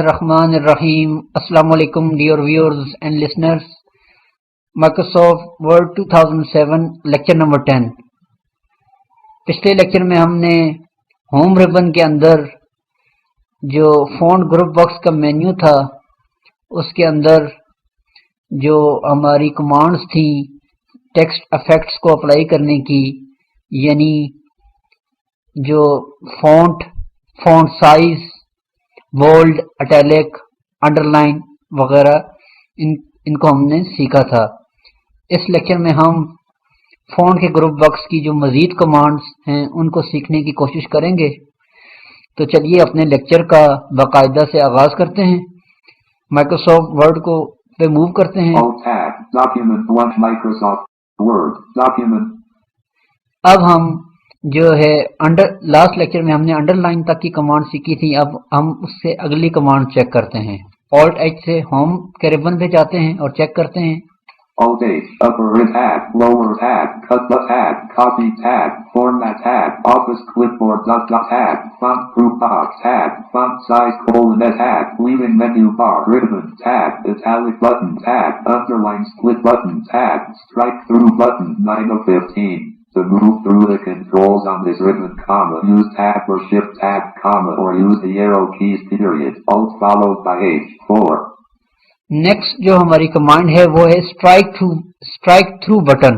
बिस्मिल्लाहिर्रहमानिर्रहीम। अस्सलाम वालेकुम dear viewers and listeners. Microsoft Word 2007 lecture number 10। पिछले लेक्चर में हमने होम रिबन के अंदर जो फ़ॉन्ट ग्रुप बॉक्स का मेन्यू था उसके अंदर जो हमारी कमांड्स थी टेक्स्ट इफेक्ट्स को अप्लाई करने की, यानी जो font size, bold, italic, underline वगैरह इनको हमने सीखा था। इस लेक्चर में हम फ़ॉन्ट के ग्रुप बॉक्स की जो मज़ीद कमांड्स हैं उनको सीखने की कोशिश करेंगे। तो चलिए अपने लेक्चर का बाकायदा से आगाज़ करते हैं। माइक्रोसॉफ्ट वर्ड को पे मूव करते हैं। अब हम जो है लास्ट लेक्चर में हमने अंडरलाइन तक की कमांड सीखी थी। अब हम उससे अगली कमांड चेक करते हैं। ऑल्ट एच से होम के रिबन पे जाते हैं और चेक करते हैं। Alt H, upper tab, lower tab, cut tab, copy tab, format tab, office clipboard tab, font group box tab, font size tab, leaving menu bar, ribbon tab, italic button tab, underline split button tab, strike through button 9 of 15. To move through the controls on this ribbon, use tab or shift tab, or use the arrow keys period, alt followed by H4. Next जो हमारी command है वो है strike through button.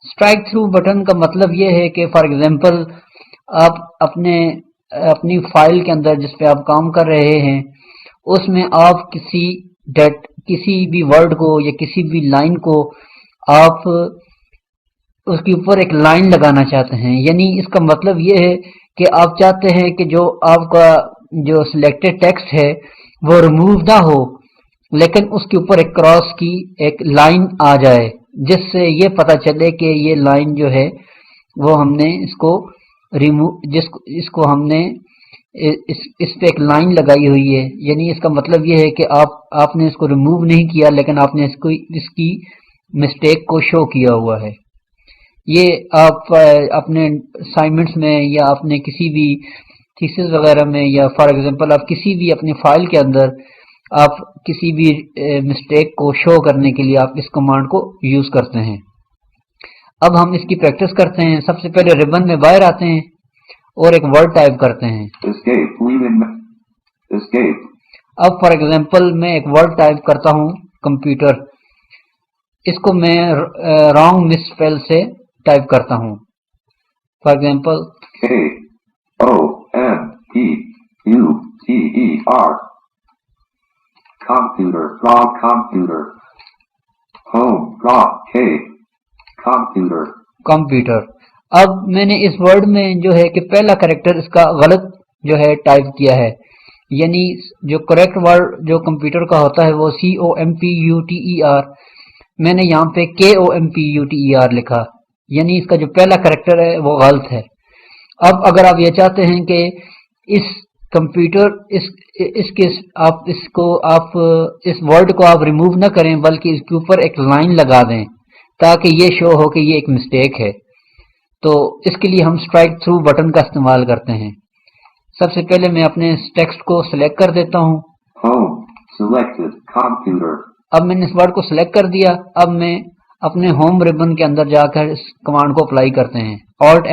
Strike through button का मतलब ये है कि फॉर एग्जांपल आप अपनी फाइल के अंदर जिस पे आप काम कर रहे हैं उसमें आप किसी भी वर्ड को या किसी भी लाइन को आप उसके ऊपर एक लाइन लगाना चाहते हैं। यानी इसका मतलब ये है कि आप चाहते हैं कि जो आपका जो सिलेक्टेड टेक्स्ट है वो रिमूव ना हो, लेकिन उसके ऊपर एक क्रॉस की एक लाइन आ जाए, जिससे ये पता चले कि ये लाइन जो है वो हमने इसको हमने इस पे एक लाइन लगाई हुई है। यानी इसका मतलब ये है कि आपने इसको रिमूव नहीं किया, लेकिन आपने इसकी मिस्टेक को शो किया हुआ है। ये आप अपने असाइनमेंट्स में या अपने किसी भी थीसिस वगैरह में, या फॉर एग्जांपल आप किसी भी अपनी फाइल के अंदर आप किसी भी मिस्टेक को शो करने के लिए आप इस कमांड को यूज करते हैं। अब हम इसकी प्रैक्टिस करते हैं। सबसे पहले रिबन में बाहर आते हैं और एक वर्ड टाइप करते हैं। Escape. अब फॉर एग्जांपल मैं एक वर्ड टाइप करता हूं कंप्यूटर। इसको मैं रॉन्ग मिसस्पेल से टाइप करता हूं। For example KOMPUTER, computer, raw computer, home, raw, K, computer. अब मैंने इस वर्ड में जो है कि पहला कैरेक्टर इसका गलत जो है टाइप किया है। यानी जो करेक्ट वर्ड जो कंप्यूटर का होता है वो COMPUTER, मैंने यहाँ पे KOMPUTER लिखा। यानी इसका जो पहला कैरेक्टर है वो गलत है। अब अगर आप ये चाहते हैं कि इस वर्ड को आप रिमूव ना करें बल्कि इसके ऊपर एक लाइन लगा दें ताकि ये शो हो कि ये एक मिस्टेक है, तो इसके लिए हम स्ट्राइक थ्रू बटन का इस्तेमाल करते हैं। सबसे पहले मैं अपने टेक्स्ट को सिलेक्ट कर देता हूं। अब मैंने इस वर्ड को सिलेक्ट कर दिया। अब मैं अपने होम रिबन के अंदर जाकर इस कमांड को अप्लाई करते हैं। ऑल्ट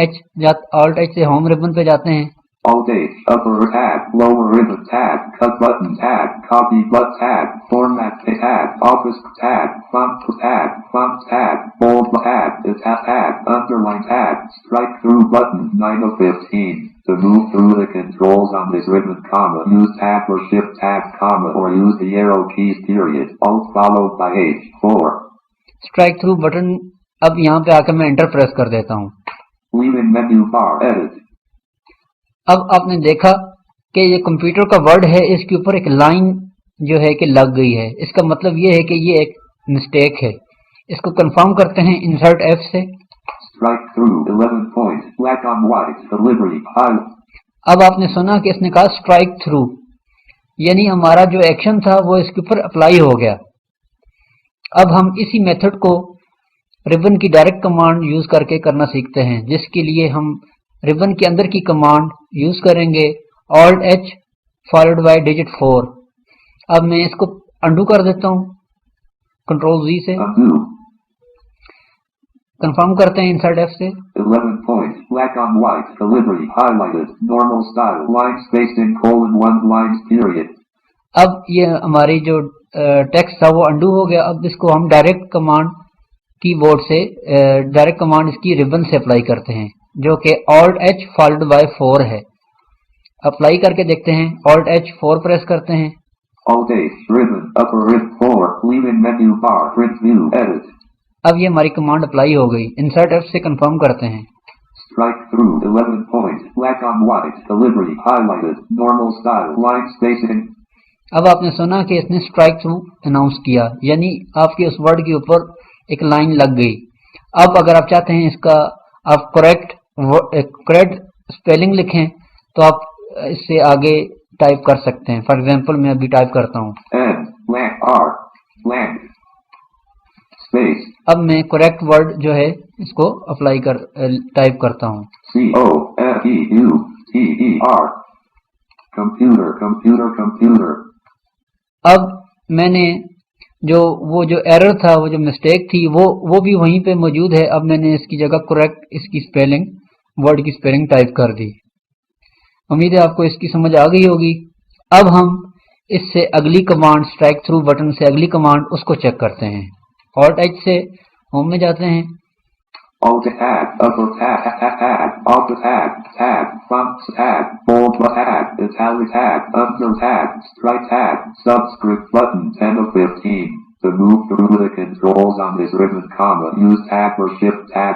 एच से होम रिबन पे जाते हैं। Alt H, upper tab, lower ribbon tab, cut button tab, copy button tab, format tab, office tab, font tab, bold tab, tab, underline tab, strike through button 9 of 15. To move through the controls on this ribbon, use tab or shift tab, or use the arrow keys period, alt followed by H4. Strike through button. अब यहाँ पे आकर मैं enter press कर देता हूँ। Leaving menu bar, edit. अब आपने देखा कि ये कंप्यूटर का वर्ड है, इसके ऊपर एक लाइन जो है कि लग गई है। इसका मतलब ये है कि ये एक मिस्टेक है। इसको कंफर्म करते हैं इंसर्ट F से। Strike through 11 points, black on white, delivery, high. अब आपने सुना कि इसने कहा स्ट्राइक थ्रू, यानी हमारा जो एक्शन था वो इसके ऊपर अप्लाई हो गया। अब हम इसी मेथड को रिबन की डायरेक्ट कमांड यूज करके करना सीखते हैं, जिसके लिए हम रिबन के अंदर की कमांड यूज करेंगे alt H followed by digit 4। अब मैं इसको अंडू कर देता हूँ कंट्रोल Z से। Undo. कंफर्म करते हैं इंसर्ट F से। 11 points. Black on white. Delivery. Highlighted. Normal style. Line spaced in :1 lines period. अब ये हमारी जो टेक्स्ट था वो अंडू हो गया। अब इसको हम डायरेक्ट कमांड कीबोर्ड से डायरेक्ट कमांड इसकी रिबन से अप्लाई करते हैं, जो कि Alt H फॉलोड बाय 4 है। अप्लाई करके देखते हैं। Alt H 4 प्रेस करते हैं। Alt H. Ribbon. Upper rib 4. Leave-in menu bar. Print view. Edit. अब ये हमारी कमांड अप्लाई हो गई। इंसर्ट F से कंफर्म करते हैं। Strike through. 11 points. Black on white. Delivery. Highlighted. Normal style. Line spacing. अब आपने सुना कि इसने स्ट्राइक थ्रू अनाउंस किया, यानी आपके उस वर्ड के ऊपर एक लाइन लग गई। अब अगर आप चाहते हैं इसका आप करेक्ट स्पेलिंग लिखें तो आप इससे आगे टाइप कर सकते हैं। फॉर एग्जांपल मैं अभी टाइप करता हूँ Land. Space. अब मैं करेक्ट वर्ड जो है इसको अप्लाई कर टाइप करता हूँ। COMPUTER. Computer. अब मैंने वो जो एरर था, वो जो मिस्टेक थी, वो भी वहीं पे मौजूद है। अब मैंने इसकी जगह करेक्ट इसकी स्पेलिंग वर्ड की स्पेलिंग टाइप कर दी। उम्मीद है आपको इसकी समझ आ गई होगी। अब हम इससे अगली कमांड स्ट्राइक थ्रू बटन से अगली कमांड उसको चेक करते हैं। Alt H से होम में जाते हैं। Alt tab, upper tab, alt tab, fonts tab, bold tab, italic tab, under tab, strike tab, subscript button 10 of 15. To move through the controls on this ribbon, use tab or shift tab,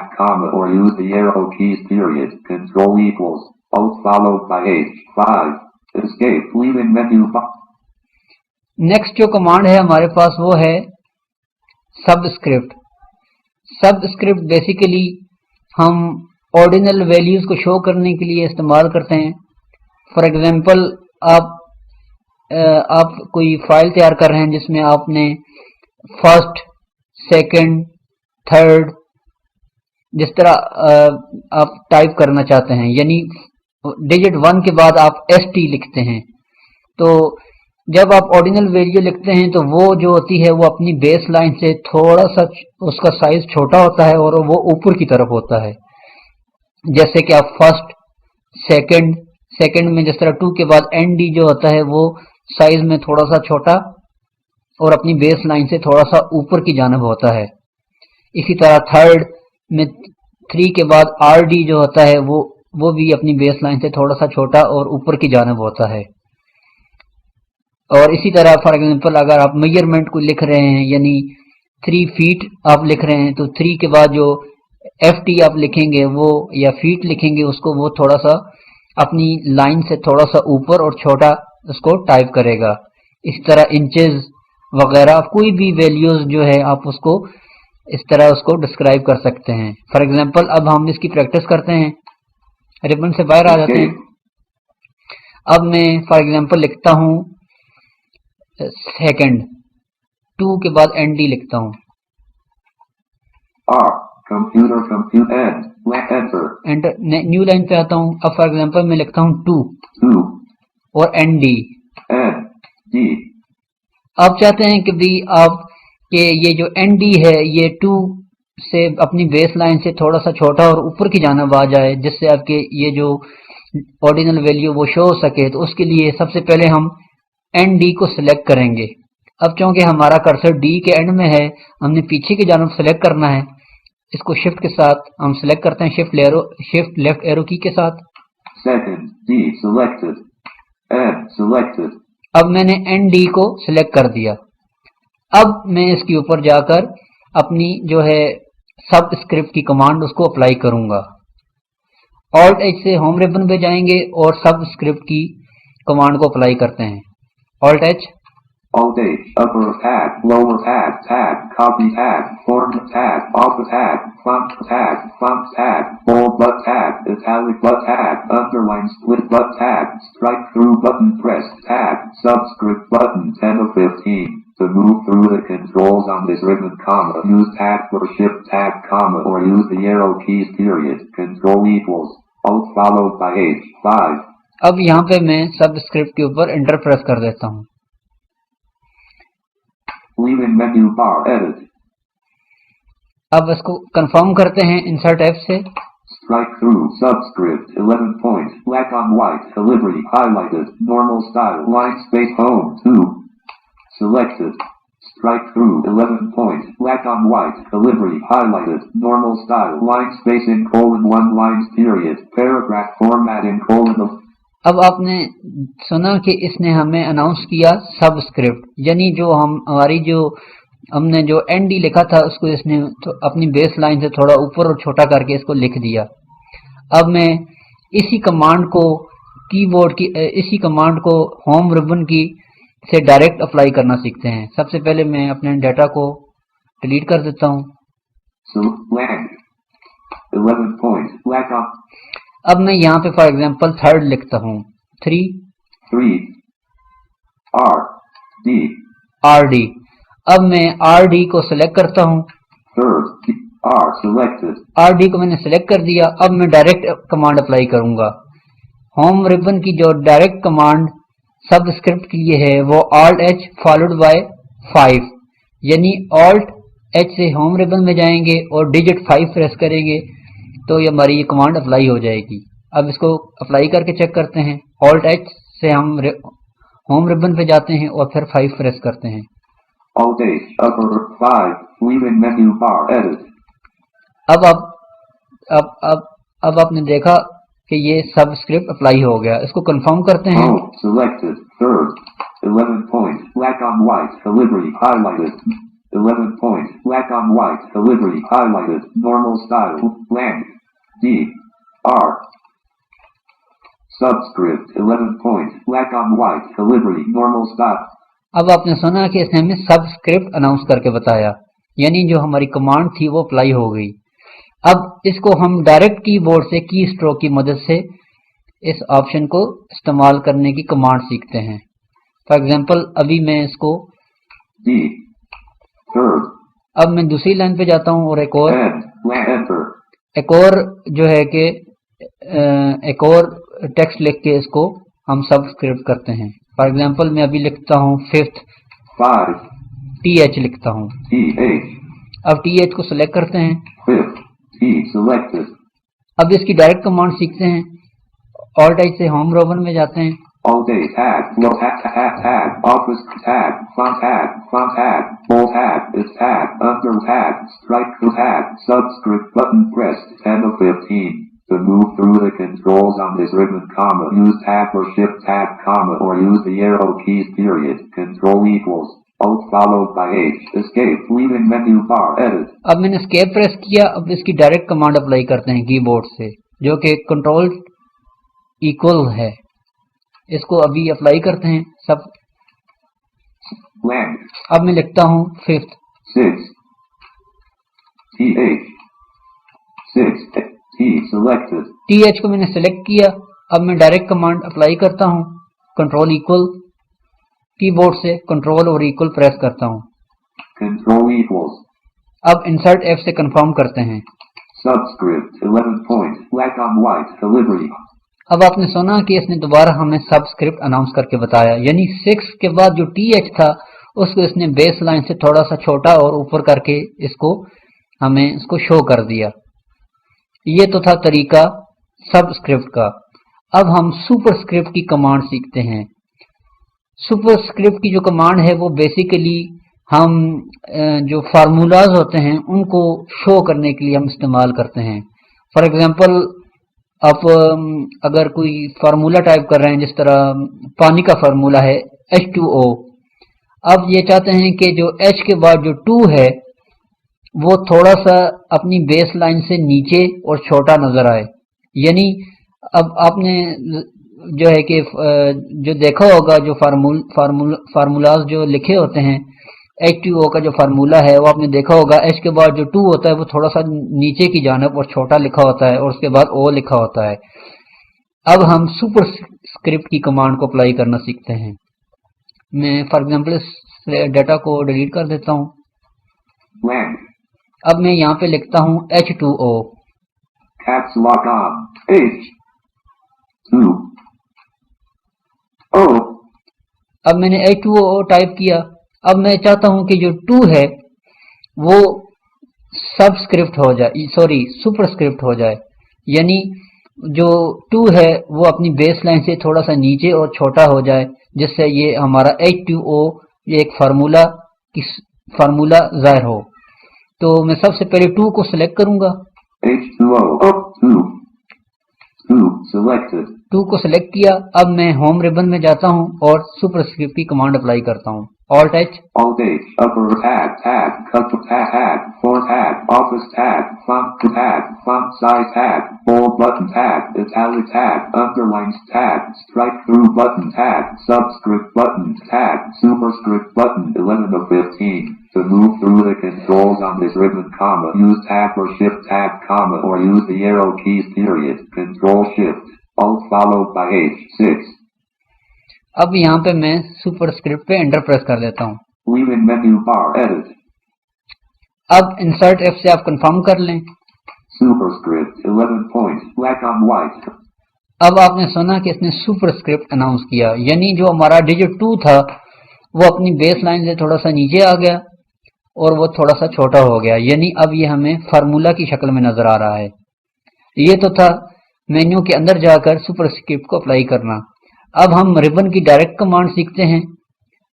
or use the arrow keys period. Control equals Alt followed by H5. Escape, leaving menu. Next जो command है हमारे पास वो है subscript. Subscript basically हम ordinal values को show करने के लिए इस्तेमाल करते हैं। फॉर एग्जांपल आप कोई फाइल तैयार कर रहे हैं जिसमें आपने फर्स्ट, सेकंड, थर्ड जिस तरह आप टाइप करना चाहते हैं, यानी डिजिट 1 के बाद आप ST लिखते हैं। तो जब आप ऑर्डिनल वैल्यू लिखते हैं तो वो जो होती है वो अपनी बेस लाइन से थोड़ा सा उसका साइज छोटा होता है और वो ऊपर की तरफ होता है। जैसे कि आप फर्स्ट, सेकंड में जिस तरह 2 के बाद ND जो होता है वो साइज में थोड़ा सा छोटा और अपनी बेस लाइन से थोड़ा सा ऊपर की जानिब होता है। इसी तरह थर्ड में 3 के बाद RD जो होता है वो भी अपनी बेस लाइन से थोड़ा सा छोटा और ऊपर की जानिब होता है। और इसी तरह फॉर एग्जांपल अगर आप मेजरमेंट को लिख रहे हैं, यानी 3 फीट आप लिख रहे हैं, तो 3 के बाद जो FT आप लिखेंगे वो या फीट लिखेंगे उसको वो थोड़ा सा अपनी लाइन से थोड़ा सा ऊपर और छोटा उसको टाइप करेगा। इस तरह इंचेस वगैरह कोई भी वैल्यूज जो है आप उसको इस तरह उसको डिस्क्राइब कर सकते हैं। फॉर एग्जांपल अब हम इसकी प्रैक्टिस करते हैं। रिबन से बाहर आ जाते हैं। अब मैं फॉर एग्जांपल लिखता हूँ सेकंड, 2 के बाद ND लिखता हूँ। Computer, एंटर, न्यू लाइन पे आता हूँ। अब फॉर एग्जांपल मैं लिखता हूँ 2 और ND। आप चाहते हैं कि भी आप के ये जो ND है ये 2 से अपनी बेस लाइन से थोड़ा सा छोटा और ऊपर की जानिब आ जाए, जिससे आपके ये जो ऑर्डिनल वैल्यू वो शो हो सके। तो उसके लिए सबसे पहले हम ND को सिलेक्ट करेंगे। अब चूंकि हमारा कर्सर D के एंड में है, हमने पीछे की जानिब सिलेक्ट करना है। इसको शिफ्ट के साथ हम सिलेक्ट करते हैं, शिफ्ट लेफ्ट एरो की के साथ। अब मैंने ND को सिलेक्ट कर दिया। अब मैं इसके ऊपर जाकर अपनी जो है सब स्क्रिप्ट की कमांड उसको अप्लाई करूंगा। Alt H से होम रिबन पे जाएंगे और सब स्क्रिप्ट की कमांड को अप्लाई करते हैं। Alt H, upper tab, lower tab, copy tab, form tab, alt tab, font tab, bold tab, italic tab, underline split tab, strike through button press tab, subscript button 10 of 15. To move through the controls on this ribbon, use tab or shift tab, or use the arrow keys period. Control equals Alt followed by H5. अब यहाँ पे मैं subscript के ऊपर enter press कर देता हूँ। Leaving menu bar. Edit. अब इसको कंफर्म करते हैं इंसर्ट एफ से। Strike through. Subscript. 11 point. Black on white. Delivery. Highlighted. Normal style. Line space home. 2. Selected. Strike through. 11 point. Black on white. Delivery. Highlighted. Normal style. Line spacing. (1 lines period. Paragraph formatting. अब आपने सुना कि इसने हमें announce किया subscript, यानी जो हमने जो एनडी लिखा था उसको इसने तो अपनी बेस लाइन से थोड़ा ऊपर और छोटा करके इसको लिख दिया। अब मैं इसी कमांड को इसी कमांड को होम रिबन की से डायरेक्ट अप्लाई करना सीखते हैं। सबसे पहले मैं अपने डाटा को डिलीट कर देता हूँ। Blank. 11 point. Black on. अब मैं यहाँ पे फॉर एग्जांपल थर्ड लिखता हूँ। 3 R D. RD। अब मैं RD को सिलेक्ट करता हूँ। Third. R selected. RD को मैंने सिलेक्ट कर दिया। अब मैं डायरेक्ट कमांड अप्लाई करूंगा। होम रिबन की जो डायरेक्ट कमांड सबस्क्रिप्ट के लिए है वो Alt H फॉलोड बाय 5, यानी Alt H से होम रिबन में जाएंगे और डिजिट 5 प्रेस करेंगे तो ये हमारी ये कमांड अप्लाई हो जाएगी। अब इसको अप्लाई करके चेक करते हैं। Alt H से हम होम रिबन पे जाते हैं और फिर 5 प्रेस करते हैं। Alt H upper 5. Leaving menu bar. Edit. अब आपने देखा कि ये सबस्क्रिप्ट अप्लाई हो गया। इसको कंफर्म करते हैं। Home selected. Third. 11 point. Black on white. Delivery highlighted. 11 point. Black on white. Delivery highlighted. Normal style. Blank. D. R. Subscript. 11 point. Black on white. Delivery. Normal style. अब आपने सुना कि इसने हमें सबस्क्रिप्ट अनाउंस करके बताया, यानी जो हमारी कमांड थी वो अप्लाई हो गई। अब इसको हम डायरेक्ट कीबोर्ड से की स्ट्रोक की मदद से इस ऑप्शन को इस्तेमाल करने की कमांड सीखते हैं। फॉर एग्जांपल अभी मैं इसको D. Third. अब मैं दूसरी लाइन पे जाता हूँ और Enter. एक और जो है कि एक और टेक्स्ट लिख के इसको हम सबस्क्रिप्ट करते हैं। फॉर एग्जांपल मैं अभी लिखता हूँ 5th 5. TH लिखता हूँ। TH. अब TH को सिलेक्ट करते हैं। 5th. T selected. अब इसकी डायरेक्ट कमांड सीखते हैं। Alt H से होम रिबन में जाते हैं। Alt A tab. Low tab. Office tab. Font tab. Full tab. Is tab. Under tab. Strike through tab. Subscript button pressed. 10 of 15. To move through the controls on this ribbon, use tab or shift tab, or use the arrow keys, period. Control equals Alt followed by H. Escape. Leaving menu bar. Edit. अब मैंने escape press किया। अब इसकी direct command apply करते हैं keyboard से, जो कि कंट्रोल इक्वल है। इसको अभी अप्लाई करते हैं सब। Blank. अब मैं लिखता हूँ 5th 6. TH. 6. T selected. TH को मैंने सिलेक्ट किया। अब मैं डायरेक्ट कमांड अप्लाई करता हूँ कंट्रोल इक्वल, कीबोर्ड से कंट्रोल और इक्वल प्रेस करता हूँ। Control equals. अब इंसर्ट F से कंफर्म करते हैं। Subscript 11 point. Black on white. Delivery. अब आपने सुना कि इसने दोबारा हमें सबस्क्रिप्ट अनाउंस करके बताया, यानी 6 के बाद जो TH था उसको इसने बेस लाइन से थोड़ा सा छोटा और ऊपर करके हमें इसको शो कर दिया। ये तो था तरीका सबस्क्रिप्ट का। अब हम सुपरस्क्रिप्ट की कमांड सीखते हैं। सुपरस्क्रिप्ट की जो कमांड है वो बेसिकली हम जो फार्मूलाज होते हैं उनको शो करने के लिए हम इस्तेमाल करते हैं। फॉर एग्जांपल आप अगर कोई फार्मूला टाइप कर रहे हैं, जिस तरह पानी का फार्मूला है H2O, अब ये चाहते हैं कि जो H के बाद जो 2 है वो थोड़ा सा अपनी बेस लाइन से नीचे और छोटा नजर आए। यानी अब आपने जो है कि जो देखा होगा, जो फार्मूलाज जो लिखे होते हैं, H2O का जो फार्मूला है वो आपने देखा होगा, H के बाद जो 2 होता है वो थोड़ा सा नीचे की जानिब और छोटा लिखा होता है और उसके बाद O लिखा होता है। अब हम सुपरस्क्रिप्ट की कमांड को अप्लाई करना सीखते हैं। मैं फॉर एग्जांपल इस डाटा को डिलीट कर देता हूँ। Blank. अब मैं यहाँ पे लिखता हूँ H2O। Caps lock on. H. 2. अब मैंने H2O टाइप किया। अब मैं चाहता हूं कि जो 2 है वो सबस्क्रिप्ट हो जाए, सॉरी सुपरस्क्रिप्ट हो जाए, यानी जो 2 है वो अपनी बेस लाइन से थोड़ा सा नीचे और छोटा हो जाए, जिससे ये हमारा H2O ये एक फार्मूला जाहिर हो। तो मैं सबसे पहले 2 को सिलेक्ट करूंगा। H2O, oh, 2 selected. 2 को सिलेक्ट किया। अब मैं होम रिबन में जाता हूं और सुपरस्क्रिप्ट की कमांड अप्लाई करता हूं। Alt H, Alt H, upper tab, cut tab, font tab, office tab, font size tab, bold button tab, italic tab, underlines tab, strike through button tab, subscript button tab, superscript button 11 of 15. To move through the controls on this ribbon, comma, use tab or shift tab, comma, or use the arrow keys, period, control shift, alt followed by H6. अब यहाँ पे मैं superscript पे enter press कर देता हूँ। Leaving menu bar, edit. अब insert F से आप कंफर्म कर लें। Superscript 11 points, black on white. अब आपने सुना कि इसने सुपरस्क्रिप्ट अनाउंस किया, यानी जो हमारा डिजिट 2 था वो अपनी बेस लाइन से थोड़ा सा नीचे आ गया और वो थोड़ा सा छोटा हो गया, यानी अब ये हमें फार्मूला की शक्ल में नजर आ रहा है। ये तो था मेन्यू के अंदर जाकर सुपरस्क्रिप्ट को अप्लाई करना। अब हम रिबन की डायरेक्ट कमांड सीखते हैं।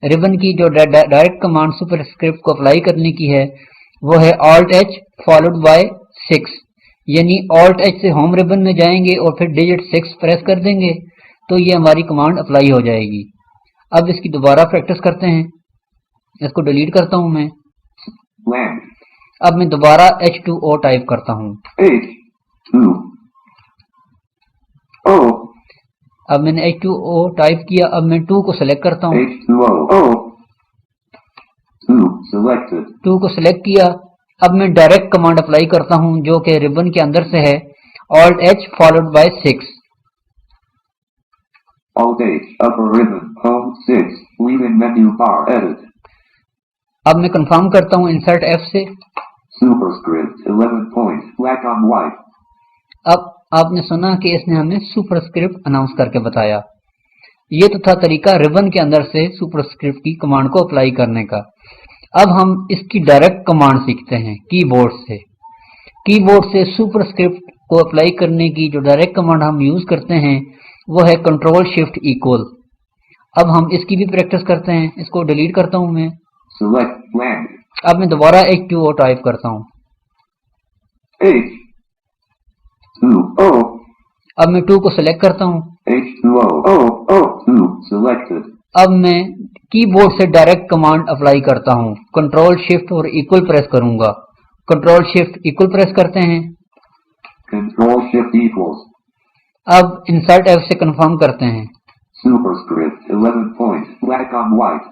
रिबन की जो डायरेक्ट कमांड सुपरस्क्रिप्ट को अप्लाई करने की है वो है Alt H फॉलोड बाय 6, यानी Alt H से होम रिबन में जाएंगे और फिर डिजिट 6 प्रेस कर देंगे तो ये हमारी कमांड अप्लाई हो जाएगी। अब इसकी दोबारा प्रैक्टिस करते हैं। इसको डिलीट करता हूं मैं। Land. अब मैं दोबारा H2O टाइप करता हूं। H2O. अब मैंने H2O टाइप किया। अब मैं 2 को सिलेक्ट करता हूं। H2O. 2 selected. 2 को सिलेक्ट किया। अब मैं डायरेक्ट कमांड अप्लाई करता हूं जो कि रिबन के अंदर से है, Alt H followed by 6। Alt H, upper ribbon, home 6, leaving menu bar, edit. अब मैं कंफर्म करता हूं इंसर्ट F से। Superscript 11 points, black on white. अब आपने सुना कि इसने हमें सुपरस्क्रिप्ट अनाउंस करके बताया। ये तो था तरीका रिबन के अंदर से सुपरस्क्रिप्ट की कमांड को अप्लाई करने का। अब हम इसकी डायरेक्ट कमांड सीखते हैं कीबोर्ड से। कीबोर्ड से सुपरस्क्रिप्ट को अप्लाई करने की जो डायरेक्ट कमांड हम यूज करते हैं वो है कंट्रोल शिफ्ट इक्वल। अब हम इसकी भी प्रैक्टिस करते हैं। इसको डिलीट करता हूं मैं। Select land. अब मैं दोबारा H2O टाइप करता हूं। H2O. अब मैं 2 को सिलेक्ट करता हूं। H2O. 2 selected. अब मैं कीबोर्ड से डायरेक्ट कमांड अप्लाई करता हूं। कंट्रोल शिफ्ट और इक्वल प्रेस करूंगा। कंट्रोल शिफ्ट इक्वल प्रेस करते हैं। Control shift equals. अब इंसर्ट F से कंफर्म करते हैं। Superscript 11 points, black on white.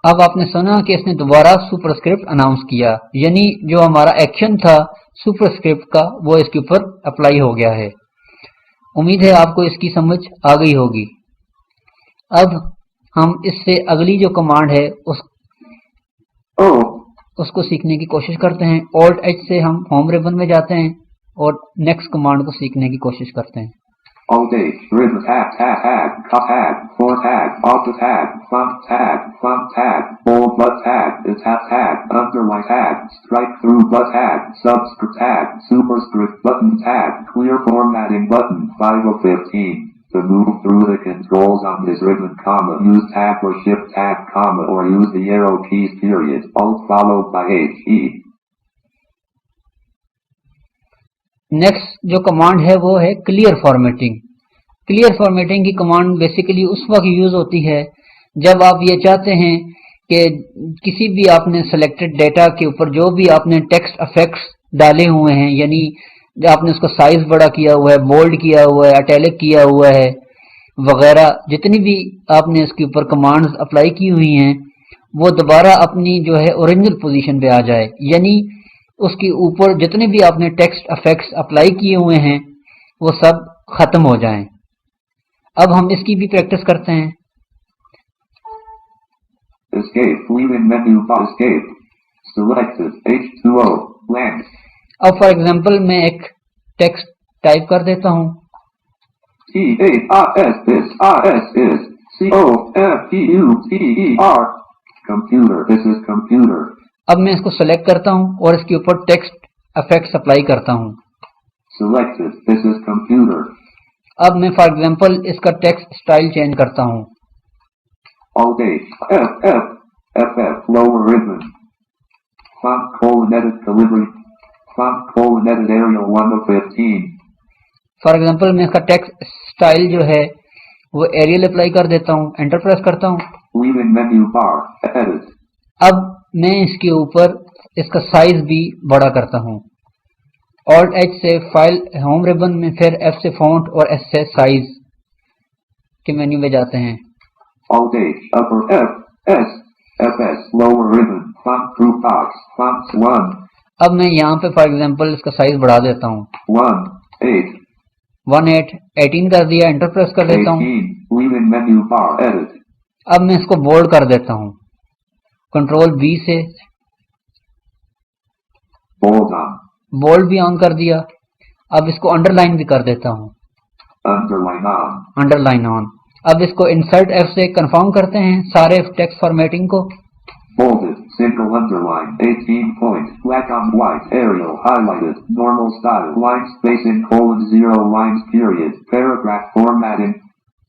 अब आपने सुना कि इसने दोबारा सुपरस्क्रिप्ट अनाउंस किया, यानी जो हमारा एक्शन था सुपरस्क्रिप्ट का वो इसके ऊपर अप्लाई हो गया है। उम्मीद है आपको इसकी समझ आ गई होगी। अब हम इससे अगली जो कमांड है उसको सीखने की कोशिश करते हैं। Alt H से हम होम रिबन में जाते हैं और नेक्स्ट कमांड को सीखने की कोशिश करते हैं। Alt H, ribbon tab, font tab, font tab, bold but tab, underline tab, strike through but tab, subscript tab, superscript button tab, clear formatting button 5 of 15. To move through the controls on this ribbon, comma, use tab or shift tab, comma, or use the arrow keys, period, alt followed by H, E. Next जो command है वो है clear formatting. Clear formatting की command basically उस वक्त use होती है जब आप ये चाहते हैं कि किसी भी आपने सेलेक्टेड डेटा के ऊपर जो भी आपने टेक्स्ट इफेक्ट्स डाले हुए हैं, यानी आपने उसका साइज बड़ा किया हुआ है, बोल्ड किया हुआ है, इटैलिक किया हुआ है वगैरह, जितनी भी आपने इसके ऊपर कमांड्स अप्लाई की हुई हैं वो दोबारा अपनी जो है ओरिजिनल पोजीशन पे आ जाए, यानी उसके ऊपर जितने भी आपने टेक्स्ट इफेक्ट्स अप्लाई किए हुए हैं वो सब खत्म हो जाएं। अब हम इसकी भी प्रैक्टिस करते हैं। Escape, leaving menu bar, escape, selected, H2O, land. अब फॉर एग्जांपल मैं एक टेक्स्ट टाइप कर देता हूं। T-A-R-S is C-O-M-P-U-T-E-R. Computer. This is computer. अब मैं इसको सेलेक्ट करता हूं और इसके ऊपर टेक्स्ट इफेक्ट्स अप्लाई करता हूं। Selected. This is computer. अब मैं फॉर एग्जांपल इसका टेक्स्ट स्टाइल चेंज करता हूं। Alt H. F. F. FF. Lower ribbon. Font colon edit delivery. Font colon edit Arial 1 of 15. For example मैं इसका टेक्स्ट स्टाइल जो है वो एरियल अप्लाई कर देता हूं, एंटर प्रेस करता हूं। Leaving menu bar. Edit. अब मैं इसके ऊपर इसका साइज भी बड़ा करता हूं। Alt H से फाइल होम रिबन में, फिर F से फॉन्ट और S से साइज के मेन्यू में जाते हैं। Alt H. Upper F. S. FS. Lower ribbon. Font group box. Fonts 1. अब मैं यहाँ पे फॉर एग्जांपल इसका साइज बढ़ा देता हूँ। 1. 8. 18 कर दिया, एंटर प्रेस कर देता हूँ। 18. Leaving menu bar. Edit. अब मैं इसको बोल्ड कर देता हूँ, कंट्रोल B से Bold on. बोल्ड भी ऑन कर दिया। अब इसको अंडरलाइन भी कर देता हूँ, Underline on. Underline on. अब इसको इंसर्ट F से कंफर्म करते हैं सारे टेक्स्ट फॉर्मेटिंग को। Bolded. Single underline. 18 point. Black on white. Arial. Highlighted. Normal style. Line spacing colon 0 lines period. Paragraph formatting.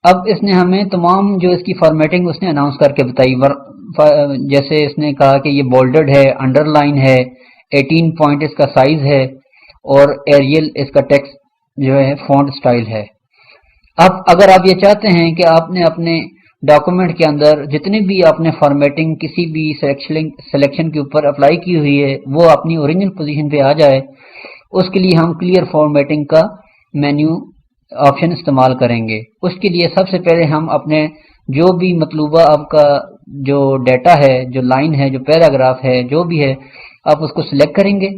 अब इसने हमें तमाम जो इसकी फॉर्मेटिंग उसने अनाउंस करके बताई। जैसे इसने कहा कि ये बोल्डेड है, अंडरलाइन है, 18 पॉइंट इसका साइज है और एरियल इसका टेक्स्ट जो है फॉन्ट स्टाइल है। अब अगर आप ये चाहते हैं कि आपने अपने डॉक्यूमेंट के अंदर जितने भी आपने फॉर्मेटिंग किसी भी सिलेक्शन के ऊपर अप्लाई की हुई है वो अपनी ओरिजिनल पोजीशन पे आ जाए, उसके लिए हम क्लियर फॉर्मेटिंग का मेन्यू ऑप्शन इस्तेमाल करेंगे। उसके लिए सबसे पहले हम अपने जो भी मतलूबा आपका जो डाटा है, जो लाइन है, जो पैराग्राफ है, जो भी है, आप उसको सिलेक्ट करेंगे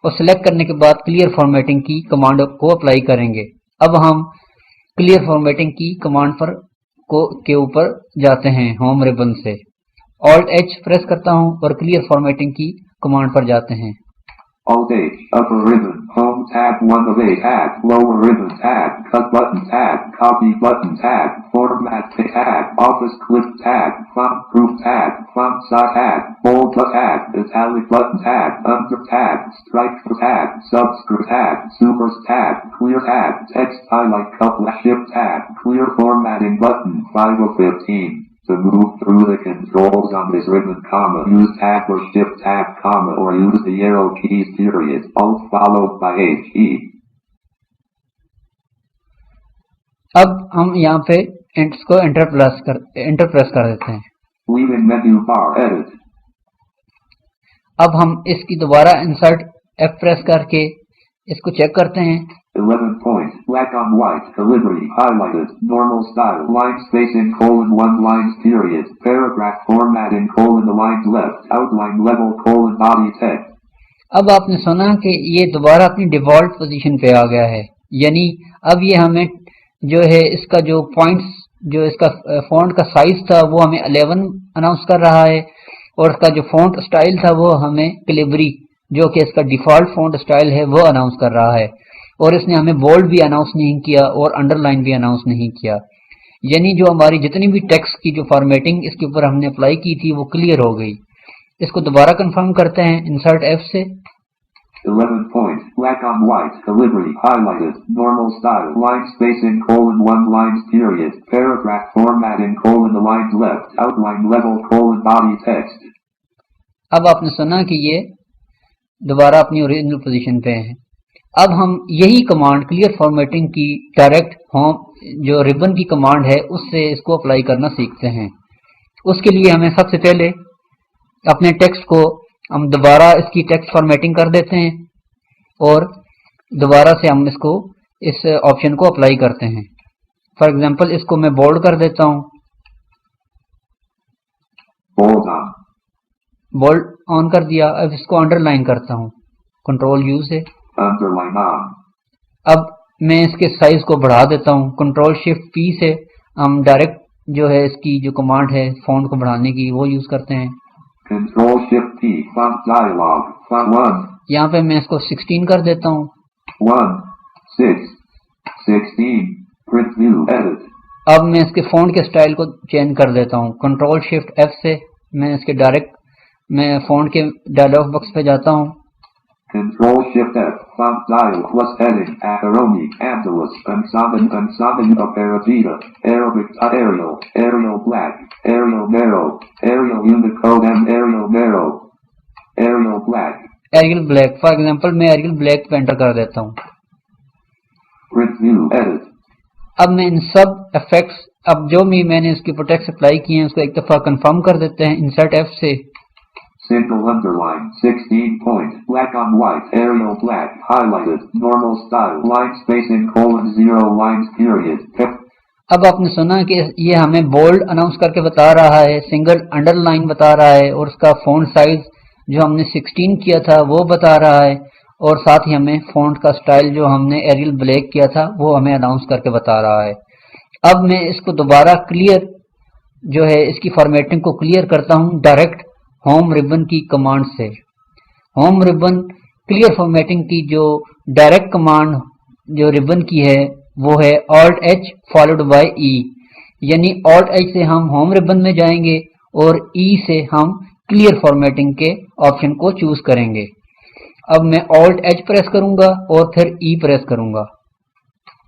और सिलेक्ट करने के बाद क्लियर फॉर्मेटिंग की कमांड को अप्लाई करेंगे। अब हम क्लियर फॉर्मेटिंग की कमांड पर के ऊपर जाते हैं होम रिबन से। Alt H प्रेस करता हूं और क्लियर फॉर्मेटिंग की कमांड पर जाते हैं। Alt H. Upper ribbon. Home tab 1 of 8 tab. Lower ribbon tab. Cut button tab. Copy button tab. Format tab. Office clip tab. Font group tab. Font size tab. Bold tab. Italic button tab. Under tab. Strike tab. Subscript tab. Supers tab. Clear tab. Text highlight couple shift tab. Clear formatting button 5 of 15. To move through the controls on this ribbon, use tab or shift tab, or use the arrow keys period, alt followed by H, E. अब हम यहाँ पे इसको enter press कर देते हैं। Leaving menu bar, edit. अब हम इसकी दोबारा इंसर्ट F प्रेस करके इसको चेक करते हैं। 11 point, black on white, delivery, highlighted, normal style, line spacing colon 1 lines period, paragraph formatting colon the lines left, outline level colon body text. अब आपने सुना कि ये दोबारा अपनी डिफॉल्ट पोजीशन पे आ गया है, यानी अब ये हमें जो है इसका जो पॉइंट्स, जो इसका फॉन्ट का साइज था वो हमें 11 अनाउंस कर रहा है और इसका जो फॉन्ट स्टाइल था वो हमें कैलिबरी, जो कि इसका डिफॉल्ट फॉन्ट स्टाइल है, वो अनाउंस कर रहा है। और इसने हमें बोल्ड भी अनाउंस नहीं किया और अंडरलाइन भी अनाउंस नहीं किया, यानी जो हमारी जितनी भी टेक्स्ट की जो फॉर्मेटिंग इसके ऊपर हमने अप्लाई की थी वो क्लियर हो गई। इसको दोबारा कंफर्म करते हैं इंसर्ट F से। 11 point, black on white, delivery, highlighted, normal style, line spacing colon 1 lines period, paragraph formatting colon the lines left, outline level colon body text. अब आपने सुना कि ये दोबारा अपनी ओरिजिनल पोजीशन पे है। अब हम यही कमांड क्लियर फॉर्मेटिंग की डायरेक्ट होम जो रिबन की कमांड है उससे इसको अप्लाई करना सीखते हैं। उसके लिए हमें सबसे पहले अपने टेक्स्ट को हम दोबारा इसकी टेक्स्ट फॉर्मेटिंग कर देते हैं और दोबारा से हम इसको इस ऑप्शन को अप्लाई करते हैं। फॉर एग्जांपल इसको मैं बोल्ड कर देता हूँ, बोल्ड ऑन कर दिया। अब इसको अंडरलाइन करता हूँ कंट्रोल U से। Underline on. अब मैं इसके साइज को बढ़ा देता हूँ कंट्रोल शिफ्ट P से। हम डायरेक्ट जो है इसकी जो कमांड है फॉन्ट को बढ़ाने की वो यूज करते हैं। Control shift P, font dialog, font 1. यहाँ पे मैं इसको 16 कर देता हूँ। 1, 6, 16, print view, edit. अब मैं इसके फ़ॉन्ट के स्टाइल को चेंज कर देता हूँ। कंट्रोल शिफ्ट एफ से मैं इसके डायरेक्ट मैं फ़ॉन्ट के डायलॉग बॉक्स पे जाता हूँ। Control Shift F, font style plus heading, Acaroni, Andalusi, Ansaben Aperagita, Arabic, Arial, Arial Black, Arial Narrow, Arial Unicode and Arial Narrow, Arial Black. Arial black, for example मैं Arial black पे enter कर देता हूँ। Preview, edit. अब मैं इन सब effects, अब जो भी मैंने इसके ऊपर टेक्स्ट अप्लाई किए हैं उसको एक दफ़ा कंफर्म कर देते हैं इंसर्ट एफ से। Single underline, 16 point, black on white, Arial black, highlighted, normal style, line spacing, :0, lines period. अब आपने सुना कि ये हमें बोल्ड अनाउंस करके बता रहा है, सिंगल अंडरलाइन बता रहा है, और उसका फ़ॉन्ट साइज जो हमने 16 किया था वो बता रहा है, और साथ ही हमें फ़ॉन्ट का स्टाइल जो हमने एरियल ब्लैक किया था वो हमें अनाउंस करके बता रहा है। अब मैं इसको दोबारा क्लियर जो है इसकी फॉर्मेटिंग को क्लियर करता हूँ डायरेक्ट होम रिबन की कमांड से। होम रिबन क्लियर फॉर्मेटिंग की जो डायरेक्ट कमांड जो रिबन की है वो है Alt H followed by E, यानी Alt H से हम होम रिबन में जाएंगे और E से हम क्लियर फॉर्मेटिंग के ऑप्शन को चूज करेंगे। अब मैं Alt H प्रेस करूंगा और फिर E प्रेस करूंगा।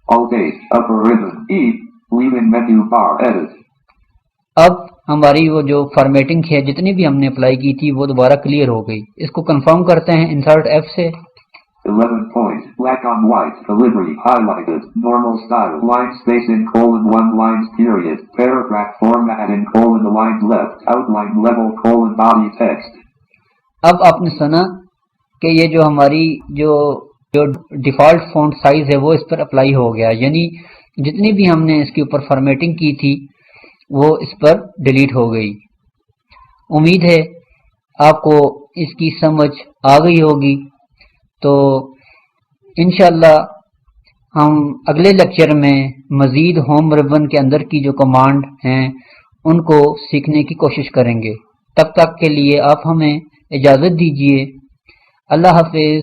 Alt H, upper ribbon, E, leaving menu bar, edit. अब हमारी वो जो फॉर्मेटिंग है जितनी भी हमने अप्लाई की थी वो दोबारा क्लियर हो गई। इसको कंफर्म करते हैं इंसर्ट एफ से। 11 point, black on white, delivery, highlighted, normal style, line spacing, :1, lines period, paragraph formatting, aligned left, outline level, body text. अब आपने सुना कि ये जो हमारी जो डिफ़ॉल्ट फॉन्ट साइज है वो इस पर अप्लाई हो गया, यानी जितनी भी हमने इसके ऊपर फॉर्मेटिंग की थी वो इस पर डिलीट हो गई। उम्मीद है आपको इसकी समझ आ गई होगी। तो इंशाल्लाह हम अगले लेक्चर में मज़ीद होम रिबन के अंदर की जो कमांड हैं उनको सीखने की कोशिश करेंगे। तब तक के लिए आप हमें इजाज़त दीजिए। अल्लाह हाफ़िज़।